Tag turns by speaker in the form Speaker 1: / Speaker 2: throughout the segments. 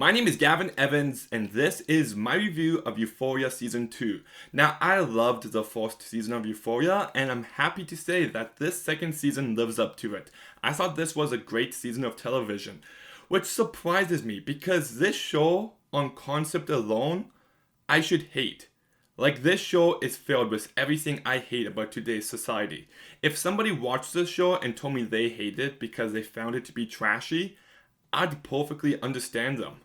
Speaker 1: My name is Gavin Evans, and this is my review of Euphoria Season 2. Now, I loved the first season of Euphoria, and I'm happy to say that this second season lives up to it. I thought this was a great season of television, which surprises me because this show, on concept alone, I should hate. Like, this show is filled with everything I hate about today's society. If somebody watched this show and told me they hated it because they found it to be trashy, I'd perfectly understand them.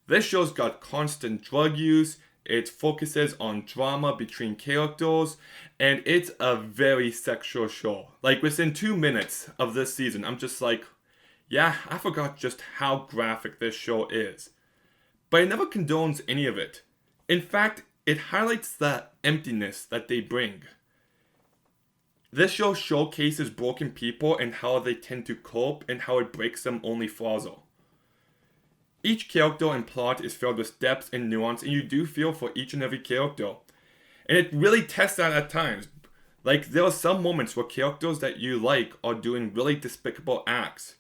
Speaker 1: This show's got constant drug use, it focuses on drama between characters, and it's a very sexual show. Like, within 2 minutes of this season, I'm just like, yeah, I forgot just how graphic this show is. But it never condones any of it. In fact, it highlights the emptiness that they bring. This show showcases broken people and how they tend to cope and how it breaks them only further. Each character and plot is filled with depth and nuance, and you do feel for each and every character. And it really tests that at times. Like, there are some moments where characters that you like are doing really despicable acts.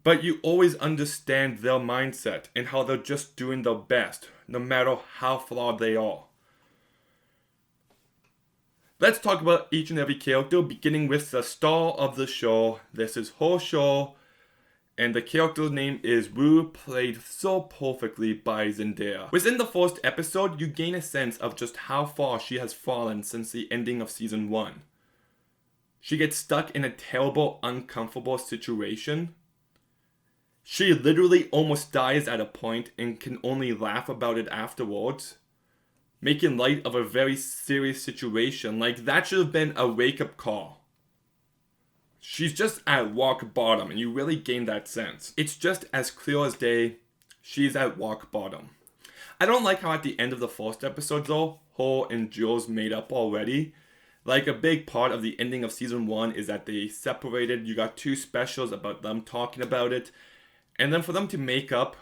Speaker 1: But you always understand their mindset and how they're just doing their best, no matter how flawed they are. Let's talk about each and every character, beginning with the star of the show. This is her show, and the character's name is Rue, played so perfectly by Zendaya. Within the first episode, you gain a sense of just how far she has fallen since the ending of season 1. She gets stuck in a terrible, uncomfortable situation. She literally almost dies at a point and can only laugh about it afterwards, making light of a very serious situation. Like, that should have been a wake-up call. She's just at rock bottom, and you really gain that sense. It's just as clear as day, she's at rock bottom. I don't like how at the end of the first episode though, her and Jules made up already. Like, a big part of the ending of season 1 is that they separated. You got 2 specials about them talking about it. And then for them to make up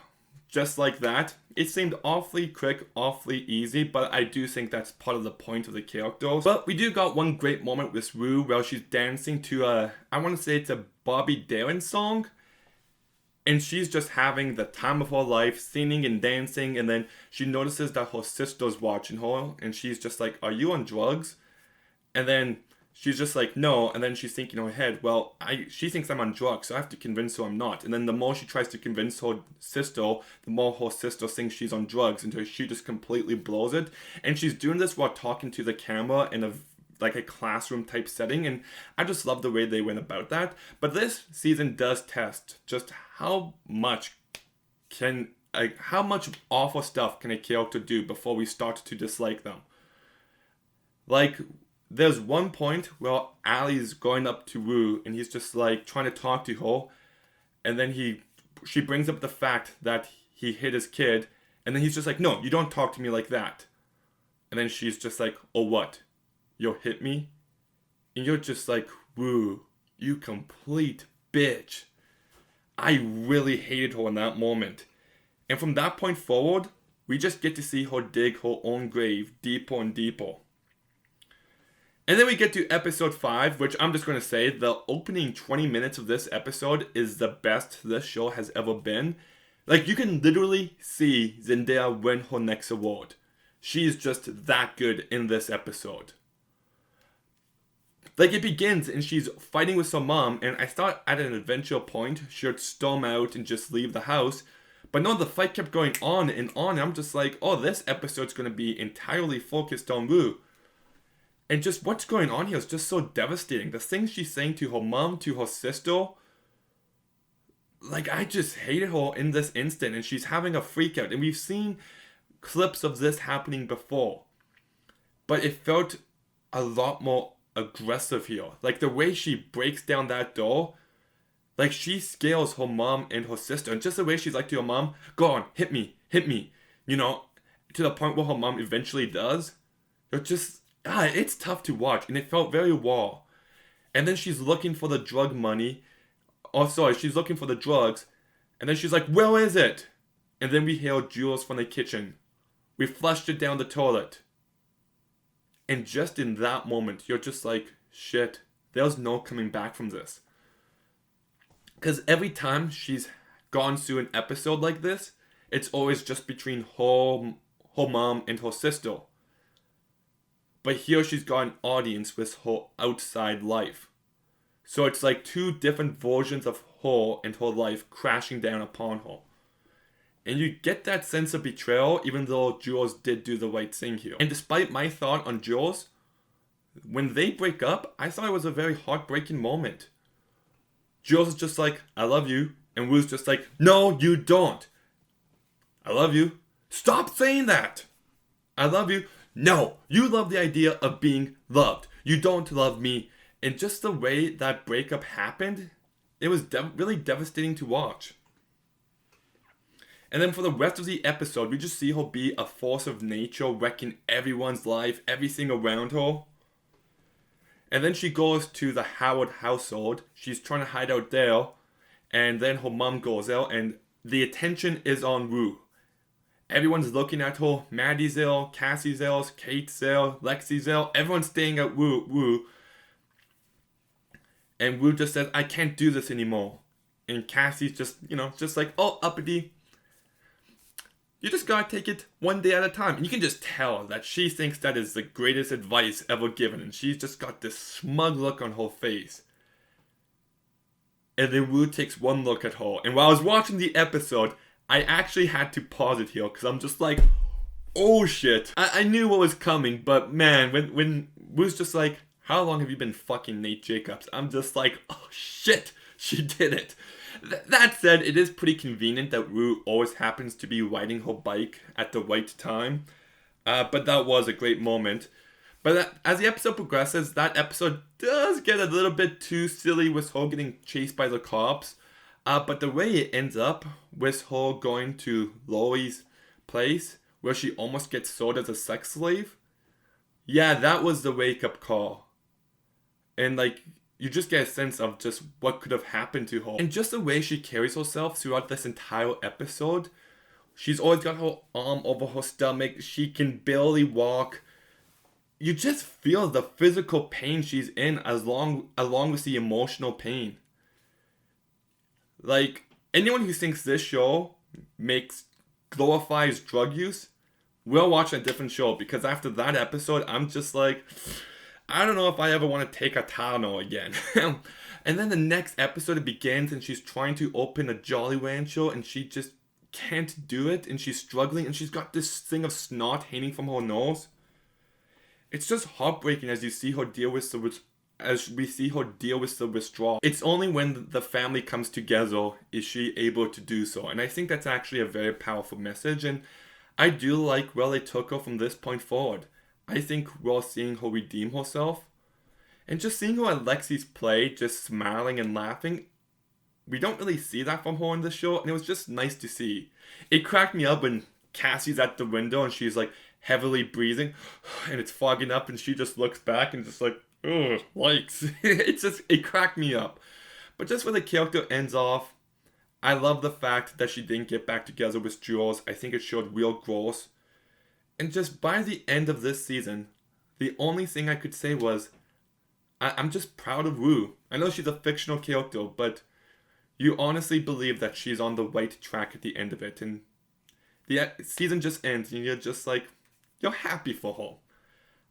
Speaker 1: just like that, it seemed awfully quick, awfully easy, but I do think that's part of the point of the characters. But we do got one great moment with Rue while she's dancing to I want to say it's a Bobby Darin song. And she's just having the time of her life, singing and dancing, and then she notices that her sister's watching her, and she's just like, "Are you on drugs?" And then she's just like, "No," and then she's thinking in her head, well, she thinks I'm on drugs, so I have to convince her I'm not. And then the more she tries to convince her sister, the more her sister thinks she's on drugs, until she just completely blows it. And she's doing this while talking to the camera in a classroom type setting, and I just love the way they went about that. But this season does test just how much awful stuff can a character do before we start to dislike them. Like, there's one point where Allie's going up to Rue and he's just like trying to talk to her, and then she brings up the fact that he hit his kid, and then he's just like, "No, you don't talk to me like that." And then she's just like, "Oh, what? You'll hit me?" And you're just like, "Rue, you complete bitch." I really hated her in that moment. And from that point forward, we just get to see her dig her own grave deeper and deeper. And then we get to episode 5, which I'm just going to say, the opening 20 minutes of this episode is the best this show has ever been. Like, you can literally see Zendaya win her next award. She's just that good in this episode. Like, it begins and she's fighting with her mom, and I thought at an eventual point she would storm out and just leave the house. But no, the fight kept going on and on, and I'm just like, oh, this episode's going to be entirely focused on Rue. And just what's going on here is just so devastating. The things she's saying to her mom, to her sister. Like, I just hated her in this instant. And she's having a freak out. And we've seen clips of this happening before. But it felt a lot more aggressive here. Like, the way she breaks down that door. Like, she scares her mom and her sister. And just the way she's like to her mom, "Go on, hit me. You know, to the point where her mom eventually does. You're just... it's tough to watch, and it felt very raw. And then she's looking for the drug money. She's looking for the drugs. And then she's like, "Where is it?" And then we hear Jules from the kitchen. "We flushed it down the toilet." And just in that moment, you're just like, shit, there's no coming back from this. Because every time she's gone through an episode like this, it's always just between her mom and her sister. But here she's got an audience with her outside life. So it's like two different versions of her and her life crashing down upon her. And you get that sense of betrayal even though Jules did do the right thing here. And despite my thought on Jules, when they break up, I thought it was a very heartbreaking moment. Jules is just like, I love you. And Wu's just like, no, you don't. I love you. Stop saying that. I love you. No, you love the idea of being loved. You don't love me. And just the way that breakup happened, it was really devastating to watch. And then for the rest of the episode, we just see her be a force of nature, wrecking everyone's life, everything around her. And then she goes to the Howard household. She's trying to hide out there. And then her mom goes out, and the attention is on Wu. Everyone's looking at her. Maddie's there, Cassie's there, Kate's there, Lexi's there. Everyone's staying at Wu. And Wu just says, I can't do this anymore. And Cassie's just like, oh, uppity. You just gotta take it one day at a time. And you can just tell that she thinks that is the greatest advice ever given. And she's just got this smug look on her face. And then Wu takes one look at her. And while I was watching the episode, I actually had to pause it here. Because I'm just like, oh shit. I knew what was coming. But man, when Wu's just like, how long have you been fucking Nate Jacobs? I'm just like, oh shit. She did it. That said, it is pretty convenient that Wu always happens to be riding her bike at the right time. But that was a great moment. But as the episode progresses, that episode does get a little bit too silly with her getting chased by the cops. But the way it ends up with her going to Lori's place, where she almost gets sold as a sex slave. Yeah, that was the wake-up call. And like, you just get a sense of just what could have happened to her. And just the way she carries herself throughout this entire episode. She's always got her arm over her stomach. She can barely walk. You just feel the physical pain she's in along with the emotional pain. Like, anyone who thinks this show glorifies drug use, we'll watch a different show. Because after that episode, I'm just like, I don't know if I ever want to take a Tylenol again. And then the next episode it begins and she's trying to open a Jolly Rancher and she just can't do it and she's struggling and she's got this thing of snot hanging from her nose. It's just heartbreaking as you see her deal with the withdrawal. It's only when the family comes together is she able to do so. And I think that's actually a very powerful message. And I do like where they took her from this point forward. I think we're seeing her redeem herself. And just seeing her at Lexi's play, just smiling and laughing, we don't really see that from her in the show. And it was just nice to see. It cracked me up when Cassie's at the window and she's like heavily breathing. And it's fogging up and she just looks back and just like, ugh, likes. It cracked me up. But just when the character ends off, I love the fact that she didn't get back together with Jules. I think it showed real growth. And just by the end of this season, the only thing I could say was, I'm just proud of Wu. I know she's a fictional character, but you honestly believe that she's on the right track at the end of it. And the season just ends and you're just like, you're happy for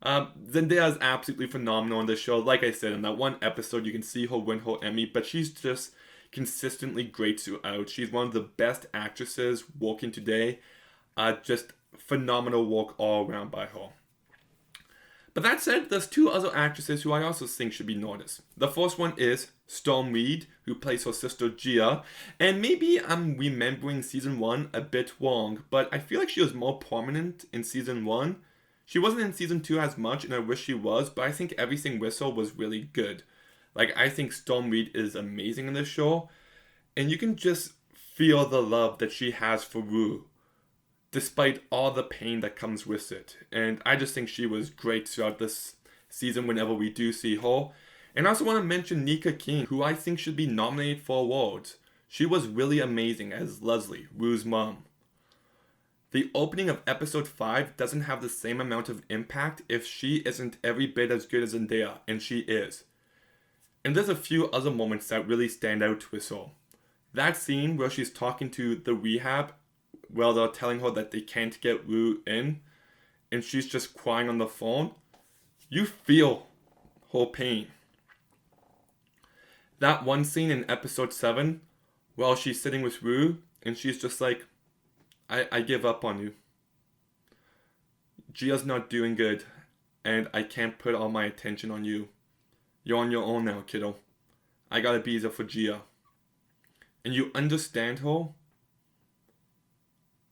Speaker 1: her. Zendaya is absolutely phenomenal in this show. Like I said, in that one episode, you can see her win her Emmy, but she's just consistently great throughout. She's one of the best actresses working today. Just phenomenal work all around by her. But that said, there's two other actresses who I also think should be noticed. The first one is Storm Reed, who plays her sister Gia. And maybe I'm remembering season 1 a bit wrong, but I feel like she was more prominent in season 1. She wasn't in season 2 as much, and I wish she was, but I think everything with her was really good. Like, I think Storm Reed is amazing in this show, and you can just feel the love that she has for Wu, despite all the pain that comes with it. And I just think she was great throughout this season whenever we do see her. And I also want to mention Nika King, who I think should be nominated for awards. She was really amazing as Leslie, Wu's mom. The opening of episode 5 doesn't have the same amount of impact if she isn't every bit as good as Zendaya, and she is. And there's a few other moments that really stand out with her. That scene where she's talking to the rehab, where they're telling her that they can't get Rue in, and she's just crying on the phone, you feel her pain. That one scene in episode 7, while she's sitting with Rue, and she's just like, I give up on you. Gia's not doing good, and I can't put all my attention on you. You're on your own now, kiddo. I gotta be there for Gia. And you understand her,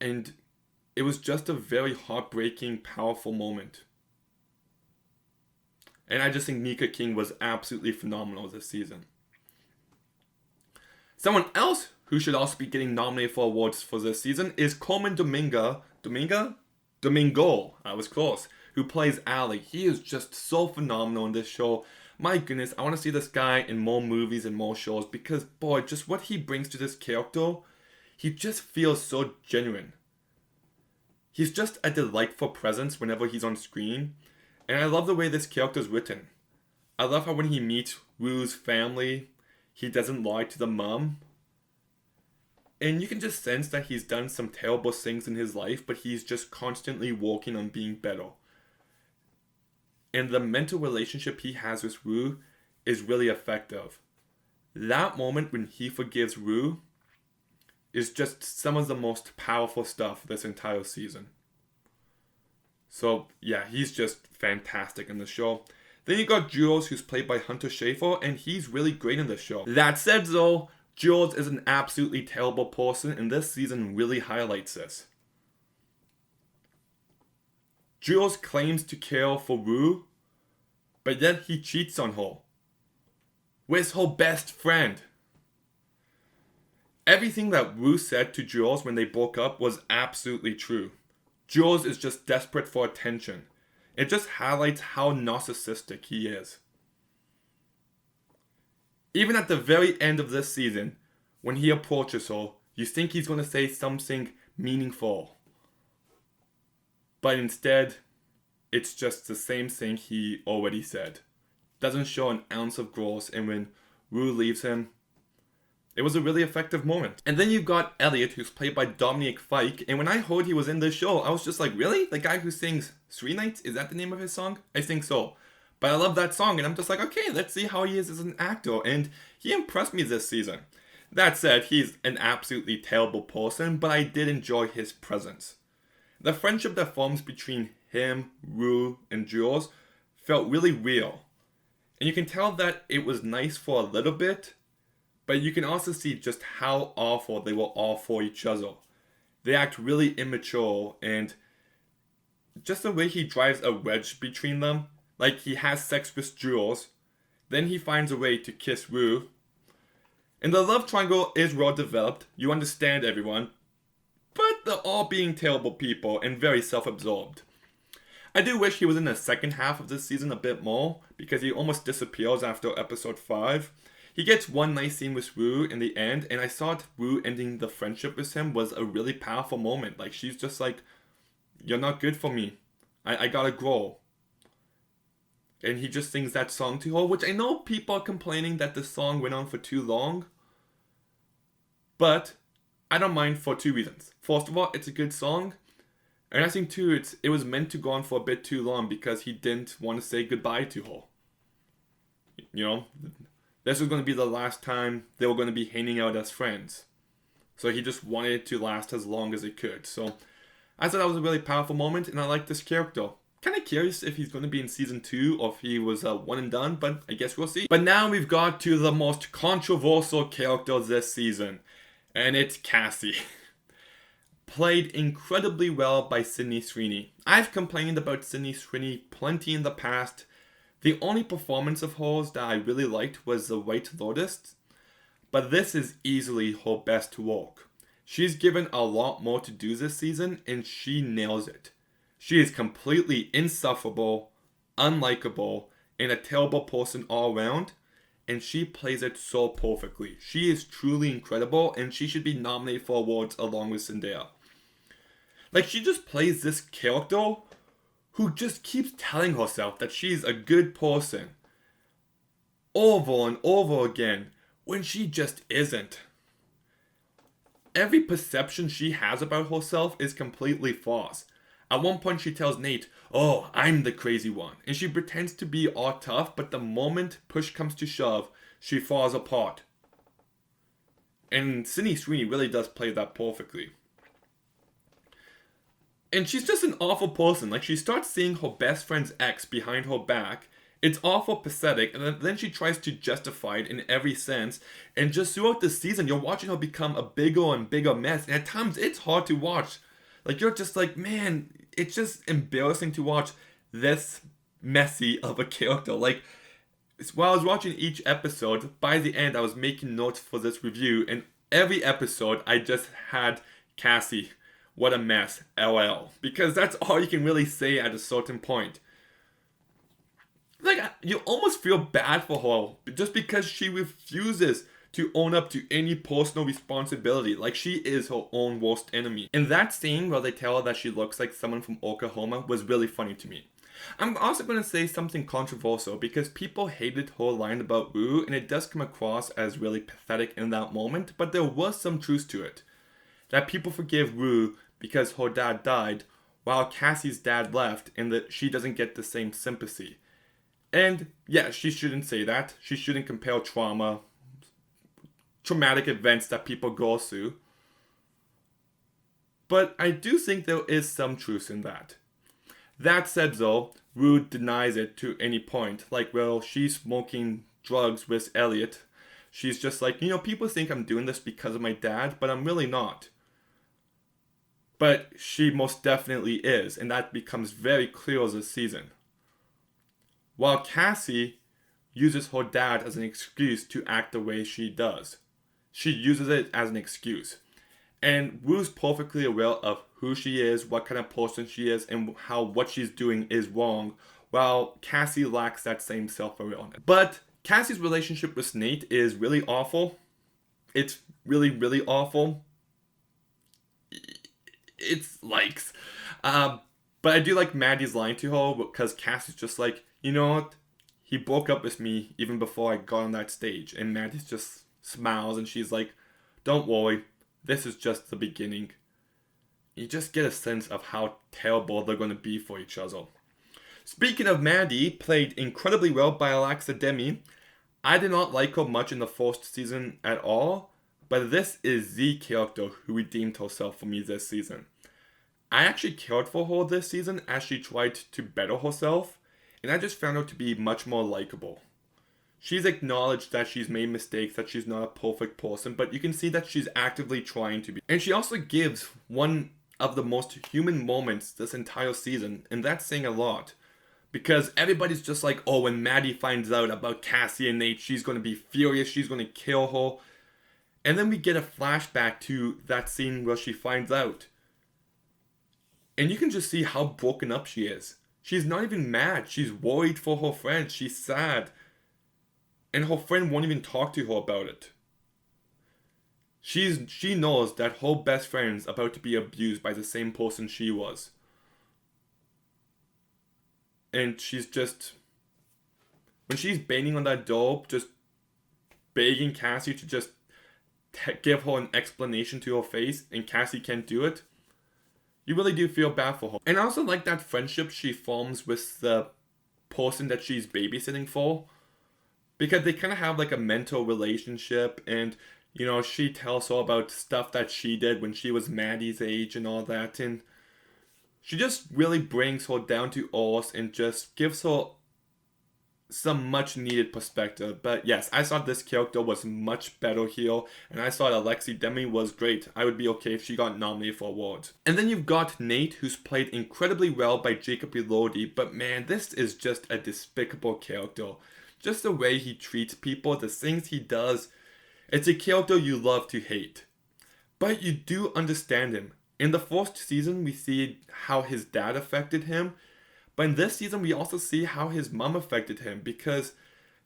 Speaker 1: and it was just a very heartbreaking, powerful moment. And I just think Mika King was absolutely phenomenal this season. Someone else who should also be getting nominated for awards for this season is Coleman Domingo, I was close, who plays Ali. He is just so phenomenal in this show. My goodness, I want to see this guy in more movies and more shows because, boy, just what he brings to this character, he just feels so genuine. He's just a delightful presence whenever he's on screen, and I love the way this character is written. I love how when he meets Rue's family, he doesn't lie to the mom. And you can just sense that he's done some terrible things in his life, but he's just constantly working on being better. And the mental relationship he has with Rue is really effective. That moment when he forgives Rue is just some of the most powerful stuff this entire season. So yeah, he's just fantastic in the show. Then you got Jules, who's played by Hunter Schafer, and he's really great in this show. That said though, Jules is an absolutely terrible person, and this season really highlights this. Jules claims to care for Rue, but yet he cheats on her with her best friend. Everything that Rue said to Jules when they broke up was absolutely true. Jules is just desperate for attention. It just highlights how narcissistic he is. Even at the very end of this season, when he approaches her, you think he's going to say something meaningful. But instead, it's just the same thing he already said. Doesn't show an ounce of growth, and when Rue leaves him, it was a really effective moment. And then you've got Elliot, who's played by Dominic Fike, and when I heard he was in this show, I was just like, really? The guy who sings Three Nights? Is that the name of his song? I think so. But I love that song, and I'm just like, okay, let's see how he is as an actor, and he impressed me this season. That said, he's an absolutely terrible person, but I did enjoy his presence. The friendship that forms between him, Rue, and Jules felt really real. And you can tell that it was nice for a little bit, but you can also see just how awful they were all for each other. They act really immature, and just the way he drives a wedge between them, like he has sex with Jules, then he finds a way to kiss Rue. And the love triangle is well developed, you understand everyone, but they're all being terrible people and very self-absorbed. I do wish he was in the second half of this season a bit more, because he almost disappears after episode 5. He gets one nice scene with Rue in the end, and I thought Rue ending the friendship with him was a really powerful moment. Like, she's just like, you're not good for me. I gotta grow. And he just sings that song to her, which I know people are complaining that the song went on for too long. But I don't mind for 2 reasons. First of all, it's a good song. And I think too, it was meant to go on for a bit too long because he didn't want to say goodbye to her. You know, this was going to be the last time they were going to be hanging out as friends. So he just wanted it to last as long as it could. So I thought that was a really powerful moment, and I like this character. Kind of curious if he's going to be in season 2 or if he was one and done, but I guess we'll see. But now we've got to the most controversial character this season, and it's Cassie. Played incredibly well by Sydney Sweeney. I've complained about Sydney Sweeney plenty in the past. The only performance of hers that I really liked was The White Lotus, but this is easily her best work. She's given a lot more to do this season, and she nails it. She is completely insufferable, unlikable, and a terrible person all around, and she plays it so perfectly. She is truly incredible, and she should be nominated for awards along with Zendaya. Like, she just plays this character who just keeps telling herself that she's a good person over and over again when she just isn't. every perception she has about herself is completely false. At one point she tells Nate, "Oh, I'm the crazy one." And she pretends to be all tough, but the moment push comes to shove, she falls apart. And Sydney Sweeney really does play that perfectly. And she's just an awful person. Like, she starts seeing her best friend's ex behind her back. It's awful pathetic, and then she tries to justify it in every sense. And just throughout the season, you're watching her become a bigger and bigger mess. And at times, it's hard to watch. Like, you're just like, man, it's just embarrassing to watch this messy of a character. Like, while I was watching each episode, by the end, I was making notes for this review. And every episode, I just had Cassie. What a mess, LL. Because that's all you can really say at a certain point. Like, you almost feel bad for her just because she refuses to own up to any personal responsibility. Like, she is her own worst enemy. And that scene where they tell her that she looks like someone from Oklahoma was really funny to me. I'm also going to say something controversial because people hated her line about Rue, and it does come across as really pathetic in that moment, but there was some truth to it. That people forgive Rue because her dad died, while Cassie's dad left, and that she doesn't get the same sympathy. And yeah, she shouldn't say that. She shouldn't compare traumatic events that people go through. But I do think there is some truth in that. That said though, Rue denies it to any point. Like, well, she's smoking drugs with Elliot. She's just like, people think I'm doing this because of my dad, but I'm really not. But she most definitely is, and that becomes very clear this season. While Cassie uses her dad as an excuse to act the way she does. She uses it as an excuse. And Rue's perfectly aware of who she is, what kind of person she is, and how what she's doing is wrong, while Cassie lacks that same self-awareness. But Cassie's relationship with Nate is really awful. It's really, really awful. It's likes. But I do like Maddie's line to her because Cassie's just like, you know what? He broke up with me even before I got on that stage. And Maddie just smiles and she's like, don't worry, this is just the beginning. You just get a sense of how terrible they're going to be for each other. Speaking of Maddie, played incredibly well by Alexa Demi. I did not like her much in the first season at all, but this is the character who redeemed herself for me this season. I actually cared for her this season as she tried to better herself, and I just found her to be much more likable. She's acknowledged that she's made mistakes, that she's not a perfect person, but you can see that she's actively trying to be. And she also gives one of the most human moments this entire season, and that's saying a lot. Because everybody's just like, oh, when Maddie finds out about Cassie and Nate, she's going to be furious, she's going to kill her. And then we get a flashback to that scene where she finds out. And you can just see how broken up she is. She's not even mad. She's worried for her friend. She's sad. And her friend won't even talk to her about it. She knows that her best friend's about to be abused by the same person she was. And she's just... when she's banging on that door, just begging Cassie to just give her an explanation to her face, and Cassie can't do it, you really do feel bad for her. And I also like that friendship she forms with the person that she's babysitting for. Because they kind of have like a mentor relationship, and, she tells her about stuff that she did when she was Maddie's age and all that, and she just really brings her down to earth and just gives her some much needed perspective. But yes, I thought this character was much better here, and I thought Alexi Demi was great. I would be okay if she got nominated for awards. And then you've got Nate, who's played incredibly well by Jacob Elordi, but man, this is just a despicable character. Just the way he treats people, the things he does, it's a character you love to hate. But you do understand him. In the first season, we see how his dad affected him. But in this season, we also see how his mom affected him, because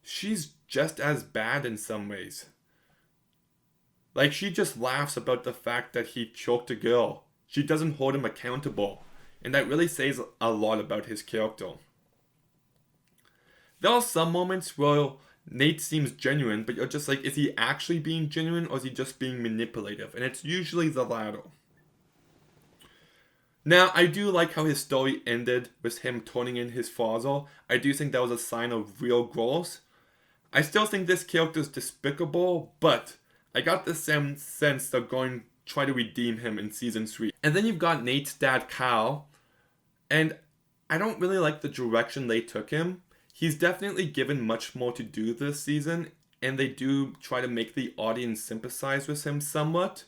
Speaker 1: she's just as bad in some ways. Like, she just laughs about the fact that he choked a girl. She doesn't hold him accountable. And that really says a lot about his character. There are some moments where Nate seems genuine, but you're just like, is he actually being genuine or is he just being manipulative? And it's usually the latter. Now, I do like how his story ended with him turning in his father. I do think that was a sign of real growth. I still think this character is despicable, but I got the same sense they're going to try to redeem him in season 3. And then you've got Nate's dad, Kyle, and I don't really like the direction they took him. He's definitely given much more to do this season, and they do try to make the audience sympathize with him somewhat.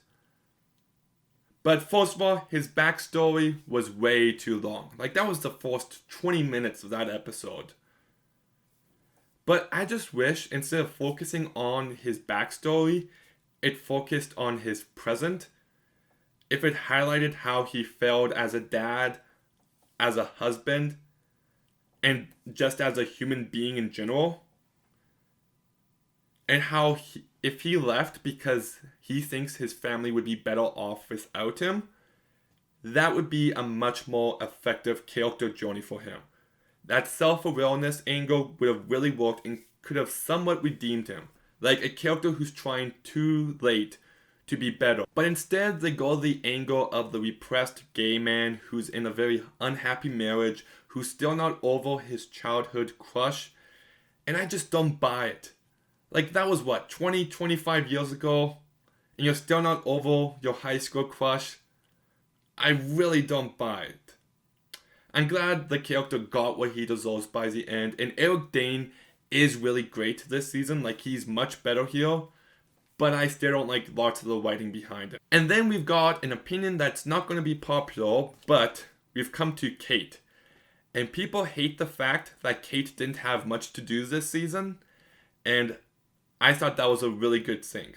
Speaker 1: But first of all, his backstory was way too long. Like, that was the first 20 minutes of that episode. But I just wish, instead of focusing on his backstory, it focused on his present. If it highlighted how he failed as a dad, as a husband, and just as a human being in general. And how if he left because he thinks his family would be better off without him, that would be a much more effective character journey for him. That self-awareness angle would have really worked and could have somewhat redeemed him. Like a character who's trying too late to be better. But instead they go the angle of the repressed gay man who's in a very unhappy marriage, who's still not over his childhood crush. And I just don't buy it. Like, that was what, 20, 25 years ago? And you're still not over your high school crush? I really don't buy it. I'm glad the character got what he deserves by the end. And Eric Dane is really great this season. Like, he's much better here. But I still don't like lots of the writing behind it. And then we've got an opinion that's not going to be popular, but we've come to Kate. And people hate the fact that Kate didn't have much to do this season. And I thought that was a really good thing.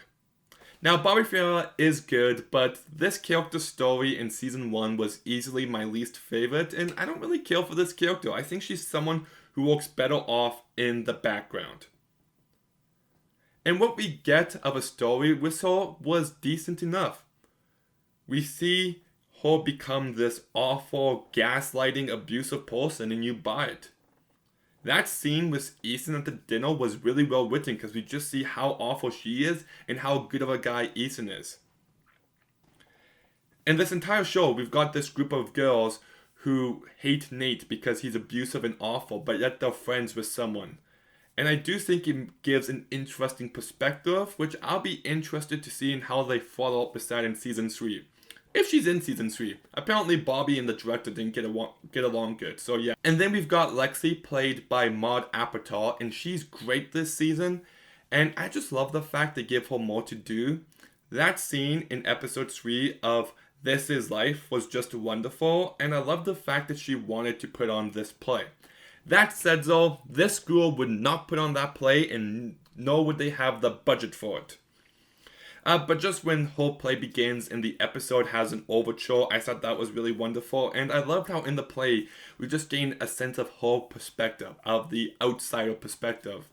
Speaker 1: Now, Bobby Farah is good, but this character's story in season 1 was easily my least favorite, and I don't really care for this character. I think she's someone who works better off in the background. And what we get of a story with her was decent enough. We see her become this awful, gaslighting, abusive person, and you buy it. That scene with Ethan at the dinner was really well written because we just see how awful she is and how good of a guy Ethan is. In this entire show, we've got this group of girls who hate Nate because he's abusive and awful, but yet they're friends with someone. And I do think it gives an interesting perspective, which I'll be interested to see in how they follow up with that in season 3. If she's in season 3. Apparently Bobby and the director didn't get along good, so yeah. And then we've got Lexi, played by Maud Apatow, and she's great this season. And I just love the fact they give her more to do. That scene in episode 3 of This Is Life was just wonderful, and I love the fact that she wanted to put on this play. That said though, this school would not put on that play, and nor would they have the budget for it. But just when her play begins and the episode has an overture, I thought that was really wonderful. And I loved how in the play, we just gained a sense of her perspective, of the outsider perspective.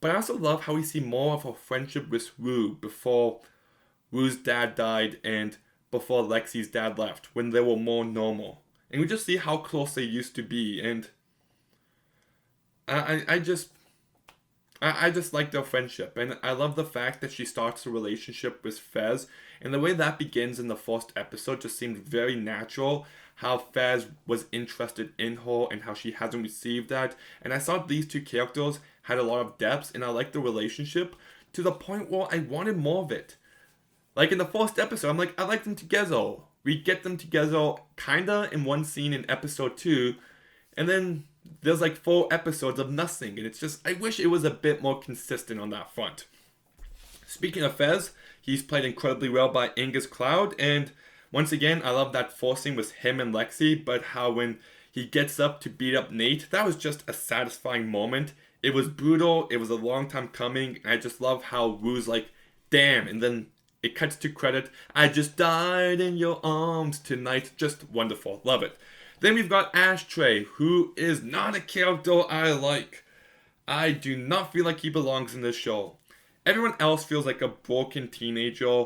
Speaker 1: But I also love how we see more of her friendship with Rue before Rue's dad died and before Lexi's dad left, when they were more normal. And we just see how close they used to be. And I just like their friendship, and I love the fact that she starts a relationship with Fez, and the way that begins in the first episode just seemed very natural, how Fez was interested in her and how she hasn't received that, and I thought these two characters had a lot of depth, and I liked the relationship to the point where I wanted more of it. Like in the first episode, I'm like, I like them together. We get them together kinda in one scene in episode 2, and then there's like 4 episodes of nothing, and it's just, I wish it was a bit more consistent on that front. Speaking of Fez, he's played incredibly well by Angus Cloud, and once again, I love that forcing with him and Lexi, but how when he gets up to beat up Nate, that was just a satisfying moment. It was brutal, it was a long time coming, and I just love how Rue's like, damn, and then it cuts to credit, I just died in your arms tonight, just wonderful, love it. Then we've got Ashtray, who is not a character I like. I do not feel like he belongs in this show. Everyone else feels like a broken teenager,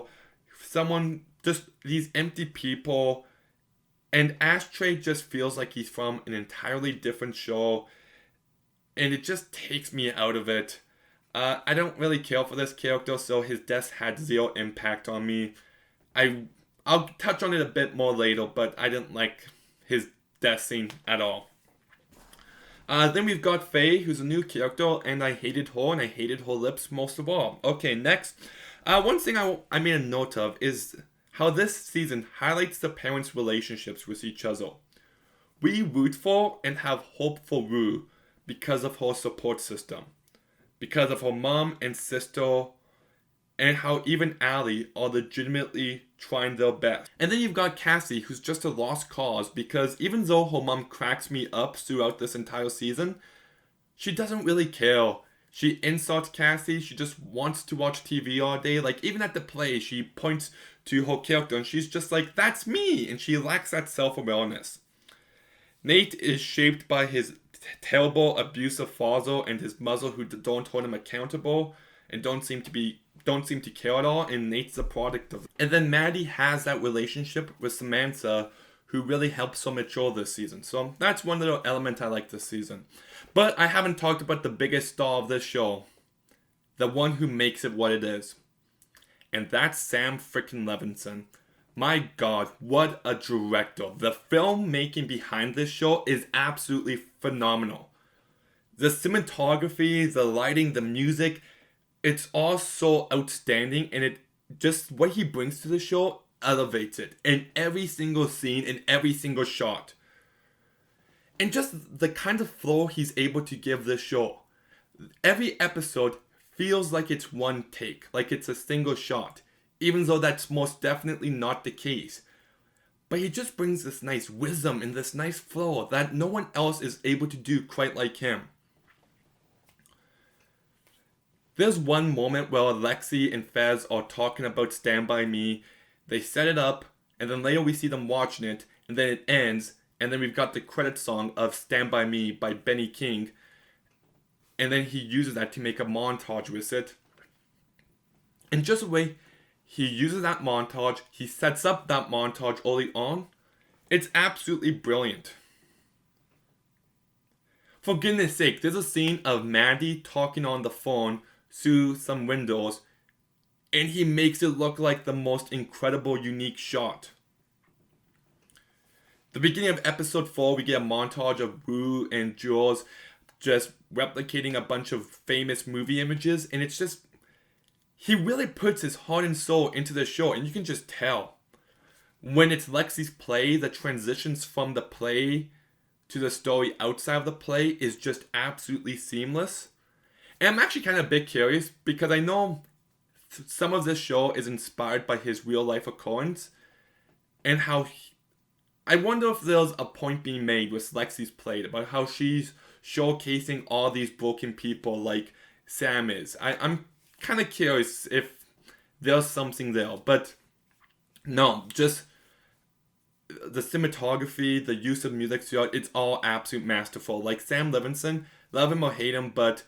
Speaker 1: someone, just these empty people, and Ashtray just feels like he's from an entirely different show, and it just takes me out of it. I don't really care for this character, so his death had zero impact on me. I'll touch on it a bit more later, but I didn't like his death scene at all. Then we've got Faye, who's a new character, and I hated her, and I hated her lips most of all. Okay, next. One thing I made a note of is how this season highlights the parents' relationships with each other. We root for and have hope for Rue because of her support system, because of her mom and sister, and how even Allie are legitimately trying their best. And then you've got Cassie, who's just a lost cause, because even though her mom cracks me up throughout this entire season, she doesn't really care. She insults Cassie, she just wants to watch TV all day. Like, even at the play, she points to her character and she's just like, that's me! And she lacks that self-awareness. Nate is shaped by his terrible, abusive father and his mother who don't hold him accountable and don't seem to care at all, and Nate's the product of it. And then Maddie has that relationship with Samantha who really helps her mature this season. So that's one little element I like this season. But I haven't talked about the biggest star of this show. The one who makes it what it is. And that's Sam frickin' Levinson. My god, what a director. The filmmaking behind this show is absolutely phenomenal. The cinematography, the lighting, the music, it's all so outstanding, and it just, what he brings to the show elevates it in every single scene, in every single shot. And just the kind of flow he's able to give this show. Every episode feels like it's one take, like it's a single shot, even though that's most definitely not the case. But he just brings this nice wisdom and this nice flow that no one else is able to do quite like him. There's one moment where Alexi and Fez are talking about Stand By Me. They set it up, and then later we see them watching it, and then it ends, and then we've got the credit song of Stand By Me by Benny King. And then he uses that to make a montage with it. And just the way he uses that montage, he sets up that montage early on, it's absolutely brilliant. For goodness sake, there's a scene of Maddie talking on the phone through some windows, and he makes it look like the most incredible, unique shot. The beginning of episode 4, we get a montage of Rue and Jules just replicating a bunch of famous movie images, and it's just, he really puts his heart and soul into the show, and you can just tell. When it's Lexi's play, the transitions from the play to the story outside of the play is just absolutely seamless. And I'm actually kind of a bit curious, because I know some of this show is inspired by his real life occurrence, and how I wonder if there's a point being made with Lexi's play about how she's showcasing all these broken people like Sam is. I'm kind of curious if there's something there, but no, just the cinematography, the use of music throughout, it's all absolute masterful. Like Sam Levinson, love him or hate him, but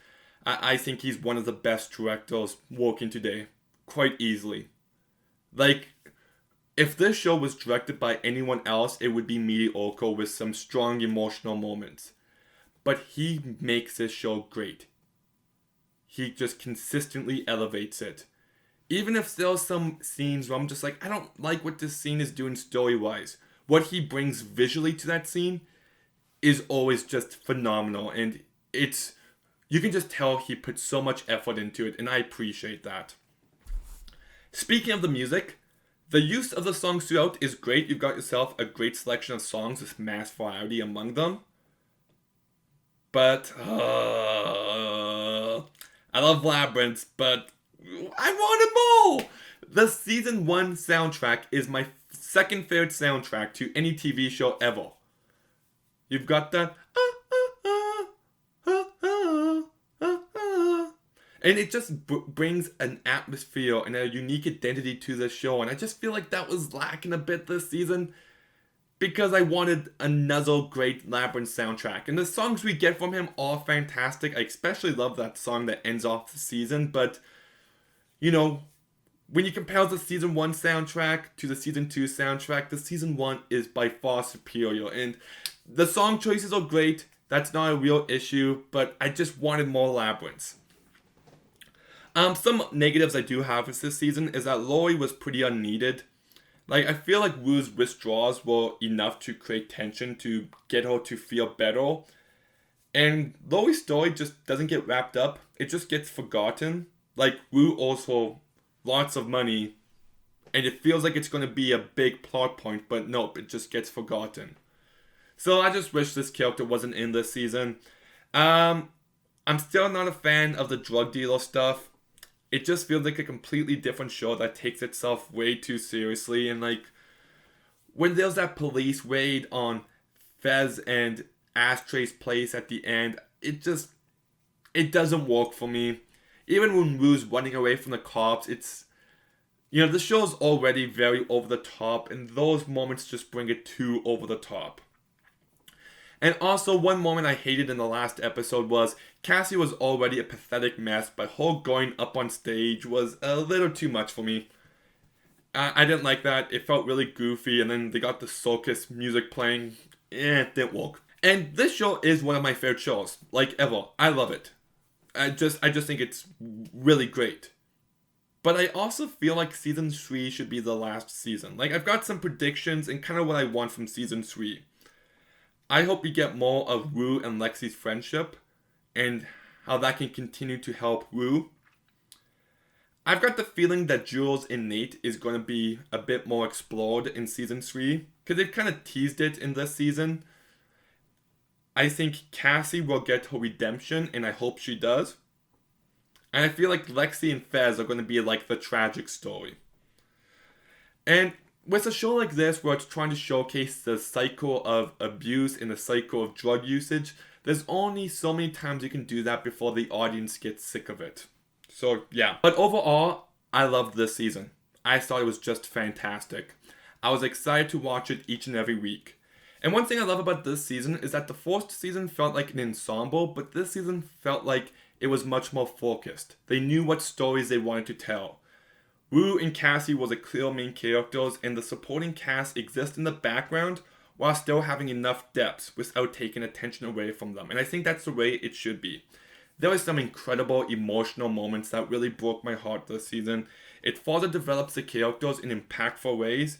Speaker 1: I think he's one of the best directors working today, quite easily. Like, if this show was directed by anyone else, it would be mediocre with some strong emotional moments. But he makes this show great. He just consistently elevates it. Even if there's some scenes where I'm just like, I don't like what this scene is doing story-wise, what he brings visually to that scene is always just phenomenal. And it's, you can just tell he put so much effort into it, and I appreciate that. Speaking of the music, the use of the songs throughout is great. You've got yourself a great selection of songs with mass variety among them. But, I love Labyrinth, but I wanted more! The season 1 soundtrack is my second favorite soundtrack to any TV show ever. You've got that, and it just brings an atmosphere and a unique identity to the show, and I just feel like that was lacking a bit this season, because I wanted another great Labyrinth soundtrack. And the songs we get from him are fantastic. I especially love that song that ends off the season, but, you know, when you compare the season 1 soundtrack to the season 2 soundtrack, the season 1 is by far superior, and the song choices are great. That's not a real issue, but I just wanted more Labyrinths. Some negatives I do have with this season is that Lori was pretty unneeded. Like, I feel like Wu's withdrawals were enough to create tension to get her to feel better. And Lori's story just doesn't get wrapped up. It just gets forgotten. Like, Wu owes her lots of money. And it feels like it's going to be a big plot point. But nope, it just gets forgotten. So I just wish this character wasn't in this season. I'm still not a fan of the drug dealer stuff. It just feels like a completely different show that takes itself way too seriously. And like, when there's that police raid on Fez and Ashtray's place at the end, it doesn't work for me. Even when Wu's running away from the cops, the show's already very over the top, and those moments just bring it too over the top. And also, one moment I hated in the last episode was Cassie was already a pathetic mess, but her going up on stage was a little too much for me. I didn't like that. It felt really goofy, and then they got the circus music playing. It didn't work. And this show is one of my favorite shows, like ever. I love it. I just think it's really great. But I also feel like season 3 should be the last season. Like, I've got some predictions and kind of what I want from season 3. I hope we get more of Wu and Lexi's friendship and how that can continue to help Wu. I've got the feeling that Jules and Nate is going to be a bit more explored in season 3 because they've kind of teased it in this season. I think Cassie will get her redemption, and I hope she does. And I feel like Lexi and Fez are going to be like the tragic story. And with a show like this, where it's trying to showcase the cycle of abuse and the cycle of drug usage, there's only so many times you can do that before the audience gets sick of it. So, yeah. But overall, I loved this season. I thought it was just fantastic. I was excited to watch it each and every week. And one thing I love about this season is that the first season felt like an ensemble, but this season felt like it was much more focused. They knew what stories they wanted to tell. Wu and Cassie were the clear main characters, and the supporting cast exists in the background while still having enough depth without taking attention away from them. And I think that's the way it should be. There were some incredible emotional moments that really broke my heart this season. It further develops the characters in impactful ways.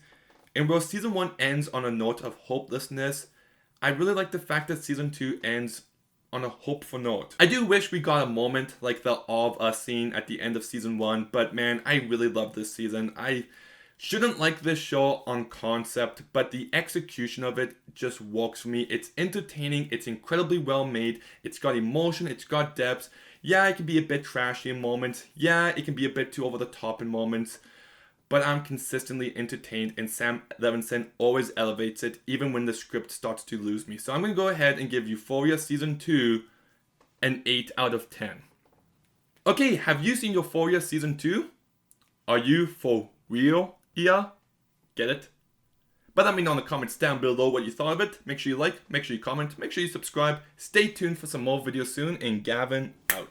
Speaker 1: And where season 1 ends on a note of hopelessness, I really like the fact that season 2 ends on a hopeful note. I do wish we got a moment like the All of Us scene at the end of season 1, but man, I really love this season. I shouldn't like this show on concept, but the execution of it just works for me. It's entertaining, it's incredibly well made, it's got emotion, it's got depth. Yeah, it can be a bit trashy in moments. Yeah, it can be a bit too over the top in moments. But I'm consistently entertained, and Sam Levinson always elevates it, even when the script starts to lose me. So I'm going to go ahead and give Euphoria Season 2 an 8 out of 10. Okay, have you seen Euphoria Season 2? Are you for real? Yeah? Get it? But let me know in the comments down below what you thought of it. Make sure you like, make sure you comment, make sure you subscribe. Stay tuned for some more videos soon, and Gavin out.